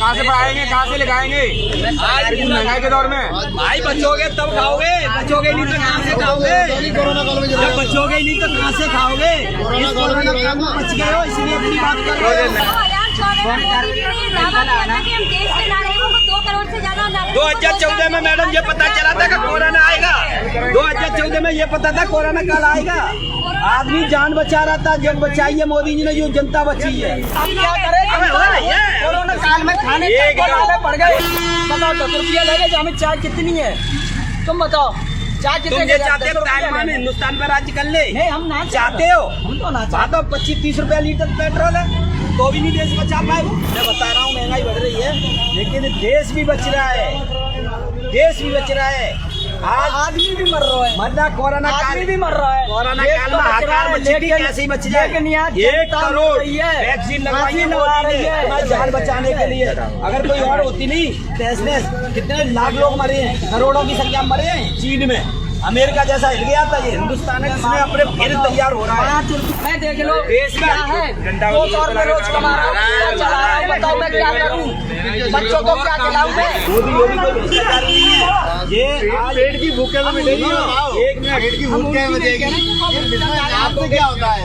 कहाँ से पढ़ाएंगे, कहाँ से लगाएंगे महंगाई के दौर में? भाई बचोगे तब खाओगे, बचोगे नहीं तो कहाँ से खाओगे? जब बचोगे नहीं तो कहाँ से खाओगे? इस कोरोना काल में बच गए हो इसलिए अपनी बात कर रहे हो। 2014 में मैडम ये पता चला था कि कोरोना आएगा। 2014 में ये पता था कोरोना कल आएगा। आदमी जान बचा रहा था, जब बचाई है मोदी जी ने, जो जनता बची है। अब क्या करें? कोरोना काल में खाने पड़ गए। बताओ 10 रुपया लगे जामे चाय कितनी है? तुम बताओ चाय कितने के चाहते हो? तालिबान हिंदुस्तान पर राज्य कर ले? नहीं, हम ना चाहते हो। हम तो ना चाहते। 25-30 रुपया लीटर पेट्रोल है तो भी नहीं देश बचा पाए। मैं बता रहा हूँ महंगाई बढ़ रही है, लेकिन देश भी बच रहा है, देश भी बच रहा है। आज आदमी भी मर रहा है, मरना कोरोना काल भी मर रहा है। कोरोना काल में हाहाकार मची, कैसे ही बच जाए? 1 करोड़ वैक्सीन लगवा रही है जान बचाने के लिए। अगर कोई और होती नहीं, कितने लाख लोग मरे हैं, करोड़ों की संख्या मरे हैं। चीन में अमेरिका जैसा हिल गया था, ये हिंदुस्तान है जिसमें अपने फिर तैयार हो रहा है। 5 रुपए देख लो देश का है, 200 रुपए रोज कमा रहा है। बताओ मैं क्या करूँ, बच्चों को क्या खिलाऊं मैं? मोदी योगी कोई भ्रष्टाचारी नहीं है। ये आज पेट की भूखे में मिलेगी, एक मिनट पेट की भूखे में देगी। आपको क्या होता है?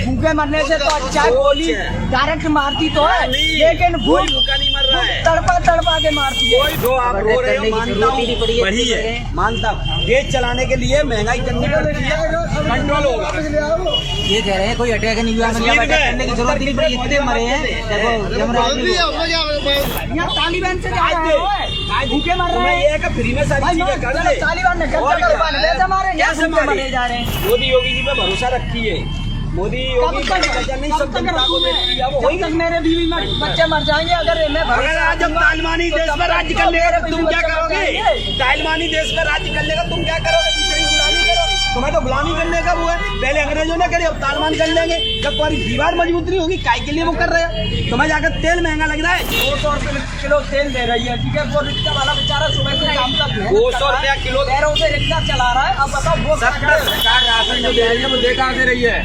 भूखे मरने से तो अच्छा गोली डायरेक्ट मारती तो है, लेकिन भूखा नहीं मर रहा है, तड़पा के मारती है। जो आप रो रहे हो मानता हूँ, वही मानता देश चलाने के लिए महंगाई करनी पड़ती है, कंट्रोल होगा। ये कह रहे हैं कोई अटैक नहीं हुआ, करने की जरूरत नहीं पड़ी, इतने मरे हैं। तालिबान से भूखे मर रहे हैं, फ्री में सारी चीजें कर रहे हैं। तालिबान ने मरे जा रहे हैं। मोदी योगी जी पे भरोसा रखिए, मोदी योगी नहीं सब जनता को देती है। मेरे बीवी बच्चे मर जाएंगे अगर आज हम तालिबानी देश पर राज्य कर लेगा तो तुम क्या करोगे? तालिबानी देश पर राज्य कर लेगा तुम क्या करोगे? गुलामी करोगे? तुम्हें तो गुलामी करने का वो है, पहले अंग्रेजों ने करे, अब तालिबान कर लेंगे। जब तुम्हारी दीवार मजबूत नहीं होगी, काय के लिए वो कर रहे हैं? तुम्हें जाकर तेल महंगा लग रहा है, 200 रुपए किलो तेल दे रही है, ठीक है? वो रिक्शा वाला बेचारा सुबह से शाम तक 200 रुपया किलो पैरों से रिक्शा चला रहा है। अब बताओ वो सरकार राशन जो दे रही है वो दे कहाँ से रही है?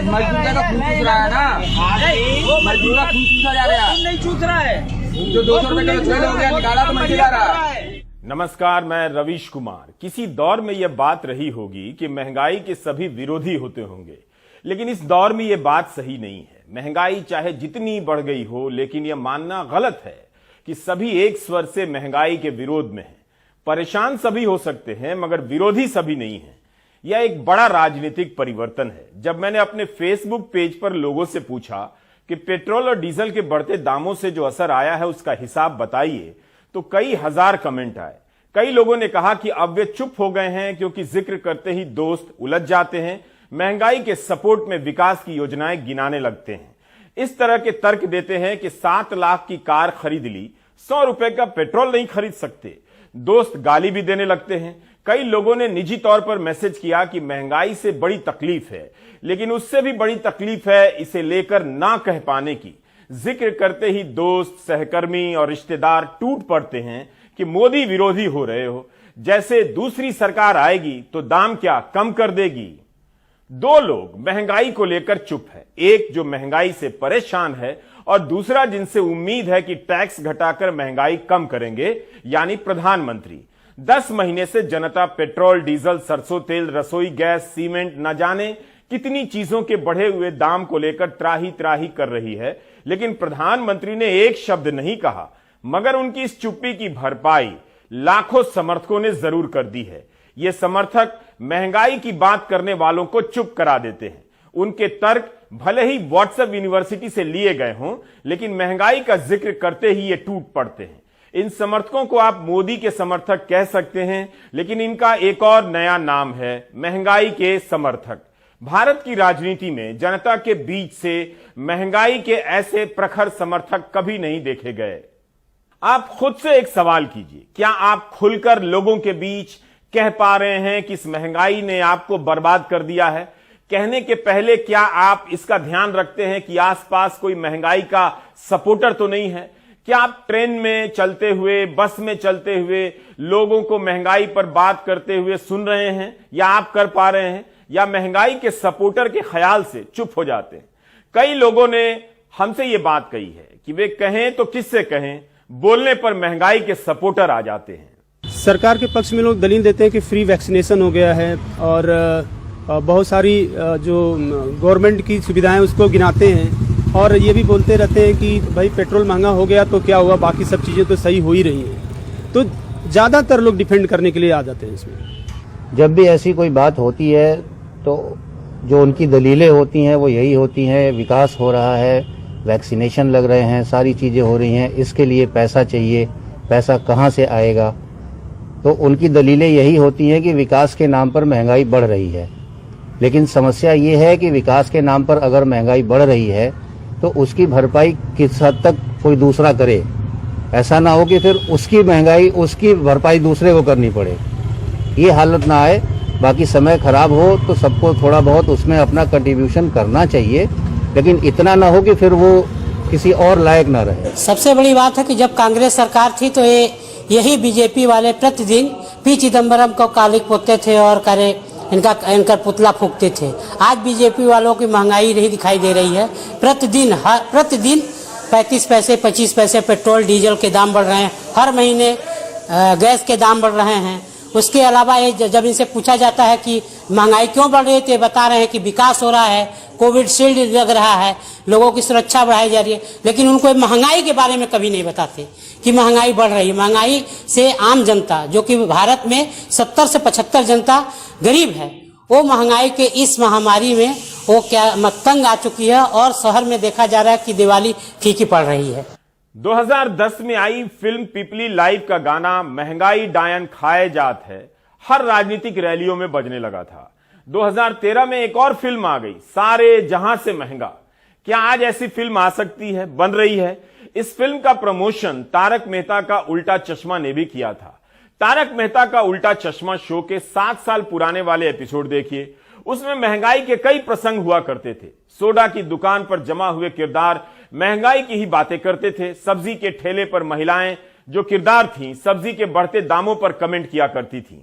मजदूर का खून चूस रहा है ना, वो मजदूर का खून चूसा जा रहा है, नहीं चूस रहा है। जो 200 रुपए किलो तेल हो गया निकाला तो मंडी जा रहा है। नमस्कार, मैं रवीश कुमार। किसी दौर में यह बात रही होगी कि महंगाई के सभी विरोधी होते होंगे, लेकिन इस दौर में यह बात सही नहीं है। महंगाई चाहे जितनी बढ़ गई हो, लेकिन यह मानना गलत है कि सभी एक स्वर से महंगाई के विरोध में हैं। परेशान सभी हो सकते हैं, मगर विरोधी सभी नहीं हैं। यह एक बड़ा राजनीतिक परिवर्तन है। जब मैंने अपने फेसबुक पेज पर लोगों से पूछा कि पेट्रोल और डीजल के बढ़ते दामों से जो असर आया है उसका हिसाब बताइए, तो कई हजार कमेंट आए। कई लोगों ने कहा कि अब वे चुप हो गए हैं क्योंकि जिक्र करते ही दोस्त उलझ जाते हैं, महंगाई के सपोर्ट में विकास की योजनाएं गिनाने लगते हैं। इस तरह के तर्क देते हैं कि 7 लाख की कार खरीद ली, 100 रुपए का पेट्रोल नहीं खरीद सकते। दोस्त गाली भी देने लगते हैं। कई लोगों ने निजी तौर पर मैसेज किया कि महंगाई से बड़ी तकलीफ है, लेकिन उससे भी बड़ी तकलीफ है इसे लेकर ना कह पाने की। जिक्र करते ही दोस्त, सहकर्मी और रिश्तेदार टूट पड़ते हैं कि मोदी विरोधी हो रहे हो, जैसे दूसरी सरकार आएगी तो दाम क्या कम कर देगी। 2 लोग महंगाई को लेकर चुप है, एक जो महंगाई से परेशान है और दूसरा जिनसे उम्मीद है कि टैक्स घटाकर महंगाई कम करेंगे, यानी प्रधानमंत्री। 10 महीने से जनता पेट्रोल, डीजल, सरसों तेल, रसोई गैस, सीमेंट, न जाने कितनी चीजों के बढ़े हुए दाम को लेकर त्राही त्राही कर रही है, लेकिन प्रधानमंत्री ने एक शब्द नहीं कहा। मगर उनकी इस चुप्पी की भरपाई लाखों समर्थकों ने जरूर कर दी है। ये समर्थक महंगाई की बात करने वालों को चुप करा देते हैं। उनके तर्क भले ही व्हाट्सएप यूनिवर्सिटी से लिए गए हों, लेकिन महंगाई का जिक्र करते ही ये टूट पड़ते हैं। इन समर्थकों को आप मोदी के समर्थक कह सकते हैं, लेकिन इनका एक और नया नाम है, महंगाई के समर्थक। भारत की राजनीति में जनता के बीच से महंगाई के ऐसे प्रखर समर्थक कभी नहीं देखे गए। आप खुद से एक सवाल कीजिए, क्या आप खुलकर लोगों के बीच कह पा रहे हैं कि इस महंगाई ने आपको बर्बाद कर दिया है? कहने के पहले क्या आप इसका ध्यान रखते हैं कि आसपास कोई महंगाई का सपोर्टर तो नहीं है? क्या आप ट्रेन में चलते हुए, बस में चलते हुए लोगों को महंगाई पर बात करते हुए सुन रहे हैं, या आप कर पा रहे हैं, या महंगाई के सपोर्टर के ख्याल से चुप हो जाते हैं? कई लोगों ने हमसे ये बात कही है कि वे कहें तो किससे कहें, बोलने पर महंगाई के सपोर्टर आ जाते हैं। सरकार के पक्ष में लोग दलील देते हैं कि फ्री वैक्सीनेशन हो गया है और बहुत सारी जो गवर्नमेंट की सुविधाएं उसको गिनाते हैं और ये भी बोलते रहते हैं कि भाई पेट्रोल महंगा हो गया तो क्या हुआ, बाकी सब चीज़ें तो सही हो ही रही हैं। तो ज़्यादातर लोग डिफेंड करने के लिए आ जाते हैं इसमें। जब भी ऐसी कोई बात होती है तो जो उनकी दलीलें होती हैं वो यही होती हैं, विकास हो रहा है, वैक्सीनेशन लग रहे हैं, सारी चीज़ें हो रही हैं, इसके लिए पैसा चाहिए, पैसा कहाँ से आएगा। तो उनकी दलीलें यही होती हैं कि विकास के नाम पर महंगाई बढ़ रही है। लेकिन समस्या ये है कि विकास के नाम पर अगर महंगाई बढ़ रही है तो उसकी भरपाई किस हद तक कोई दूसरा करे। ऐसा ना हो कि फिर उसकी महंगाई, उसकी भरपाई दूसरे को करनी पड़े, ये हालत ना आए। बाकी समय खराब हो तो सबको थोड़ा बहुत उसमें अपना कंट्रीब्यूशन करना चाहिए, लेकिन इतना ना हो कि फिर वो किसी और लायक ना रहे। सबसे बड़ी बात है कि जब कांग्रेस सरकार थी तो यही बीजेपी वाले प्रतिदिन पी चिदम्बरम को कालिक पोतते थे और करे इनका पुतला फूंकते थे। आज बीजेपी वालों की महंगाई नहीं दिखाई दे रही है। प्रतिदिन 35 पैसे 25 पैसे पेट्रोल डीजल के दाम बढ़ रहे हैं, हर महीने गैस के दाम बढ़ रहे हैं। उसके अलावा जब इनसे पूछा जाता है कि महंगाई क्यों बढ़ रही है तो ये बता रहे हैं कि विकास हो रहा है, कोविड शील्ड लग रहा है, लोगों की सुरक्षा बढ़ाई जा रही है। लेकिन उनको महंगाई के बारे में कभी नहीं बताते कि महंगाई बढ़ रही है। महंगाई से आम जनता, जो कि भारत में 70 से 75 जनता गरीब है, वो महंगाई के इस महामारी में वो क्या तंग आ चुकी है और शहर में देखा जा रहा है कि दिवाली फीकी पड़ रही है। 2010 में आई फिल्म पीपली लाइव का गाना महंगाई डायन खाए जात है हर राजनीतिक रैलियों में बजने लगा था। 2013 में एक और फिल्म आ गई, सारे जहां से महंगा। क्या आज ऐसी फिल्म आ सकती है, बन रही है? इस फिल्म का प्रमोशन तारक मेहता का उल्टा चश्मा ने भी किया था। तारक मेहता का उल्टा चश्मा शो के 7 साल पुराने वाले एपिसोड देखिए, उसमें महंगाई के कई प्रसंग हुआ करते थे। सोडा की दुकान पर जमा हुए किरदार महंगाई की ही बातें करते थे। सब्जी के ठेले पर महिलाएं जो किरदार थीं, सब्जी के बढ़ते दामों पर कमेंट किया करती थीं।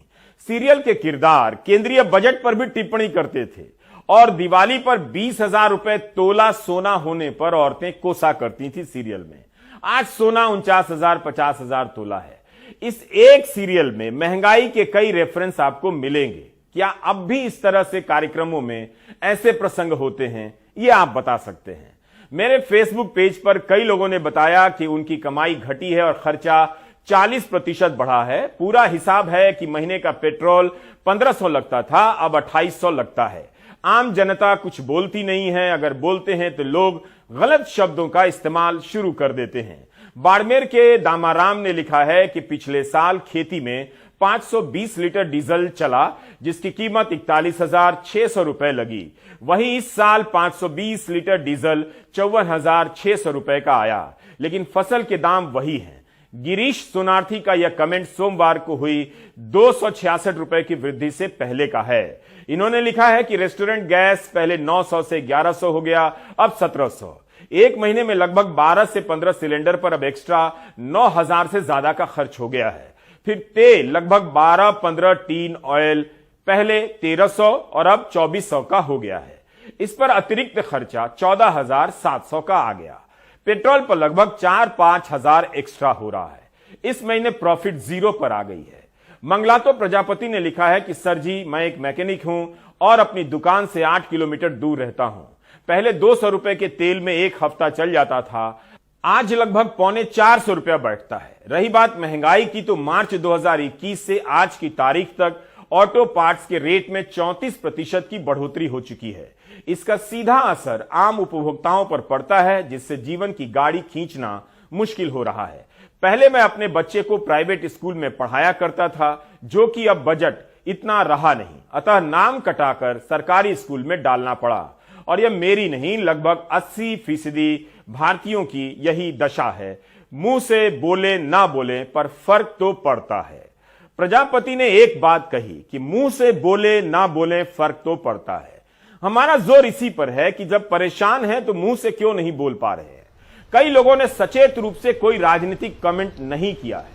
सीरियल के किरदार केंद्रीय बजट पर भी टिप्पणी करते थे और दिवाली पर 20,000 रुपए तोला सोना होने पर औरतें कोसा करती थी सीरियल में। आज सोना 49,000 50,000 तोला है। इस एक सीरियल में महंगाई के कई रेफरेंस आपको मिलेंगे। क्या अब भी इस तरह से कार्यक्रमों में ऐसे प्रसंग होते हैं, ये आप बता सकते हैं। मेरे फेसबुक पेज पर कई लोगों ने बताया कि उनकी कमाई घटी है और खर्चा 40% बढ़ा है। पूरा हिसाब है कि महीने का पेट्रोल 1500 लगता था, अब 2800 लगता है। आम जनता कुछ बोलती नहीं है, अगर बोलते हैं तो लोग गलत शब्दों का इस्तेमाल शुरू कर देते हैं। बाड़मेर के दामाराम ने लिखा है कि पिछले साल खेती में 520 लीटर डीजल चला, जिसकी कीमत 41,600 रुपए लगी। वहीं इस साल 520 लीटर डीजल 54,600 रुपए का आया, लेकिन फसल के दाम वही हैं। गिरीश सोनार्थी का यह कमेंट सोमवार को हुई 266 रुपए की वृद्धि से पहले का है। इन्होंने लिखा है कि रेस्टोरेंट गैस पहले 900 से 1100 हो गया, अब 1700। एक महीने में लगभग 12 से 15 सिलेंडर पर अब एक्स्ट्रा 9,000 से ज्यादा का खर्च हो गया है। फिर तेल लगभग 12-15 टीन ऑयल पहले 1300 और अब 2400 का हो गया है। इस पर अतिरिक्त खर्चा 14,700 का आ गया। पेट्रोल पर लगभग 4-5 हजार एक्स्ट्रा हो रहा है। इस महीने प्रॉफिट 0 पर आ गई है। मंगलातो प्रजापति ने लिखा है कि सर जी, मैं एक मैकेनिक हूं और अपनी दुकान से 8 किलोमीटर दूर रहता हूं। पहले 200 रुपए के तेल में एक हफ्ता चल जाता था, आज लगभग 350 रुपया बैठता है। रही बात महंगाई की, तो मार्च 2021 से आज की तारीख तक ऑटो पार्ट्स के रेट में 34% की बढ़ोतरी हो चुकी है। इसका सीधा असर आम उपभोक्ताओं पर पड़ता है, जिससे जीवन की गाड़ी खींचना मुश्किल हो रहा है। पहले मैं अपने बच्चे को प्राइवेट स्कूल में पढ़ाया करता था, जो कि अब बजट इतना रहा नहीं, अतः नाम कटाकर सरकारी स्कूल में डालना पड़ा। और यह मेरी नहीं, लगभग 80% भारतीयों की यही दशा है। मुंह से बोले ना बोले पर फर्क तो पड़ता है। प्रजापति ने एक बात कही कि मुंह से बोले ना बोले फर्क तो पड़ता है। हमारा जोर इसी पर है कि जब परेशान है तो मुंह से क्यों नहीं बोल पा रहे हैं। कई लोगों ने सचेत रूप से कोई राजनीतिक कमेंट नहीं किया है।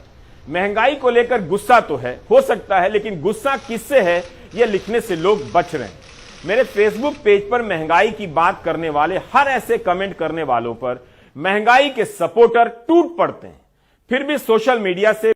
महंगाई को लेकर गुस्सा तो है, हो सकता है, लेकिन गुस्सा किससे है यह लिखने से लोग बच रहे हैं। मेरे फेसबुक पेज पर महंगाई की बात करने वाले हर ऐसे कमेंट करने वालों पर महंगाई के सपोर्टर टूट पड़ते हैं। फिर भी सोशल मीडिया से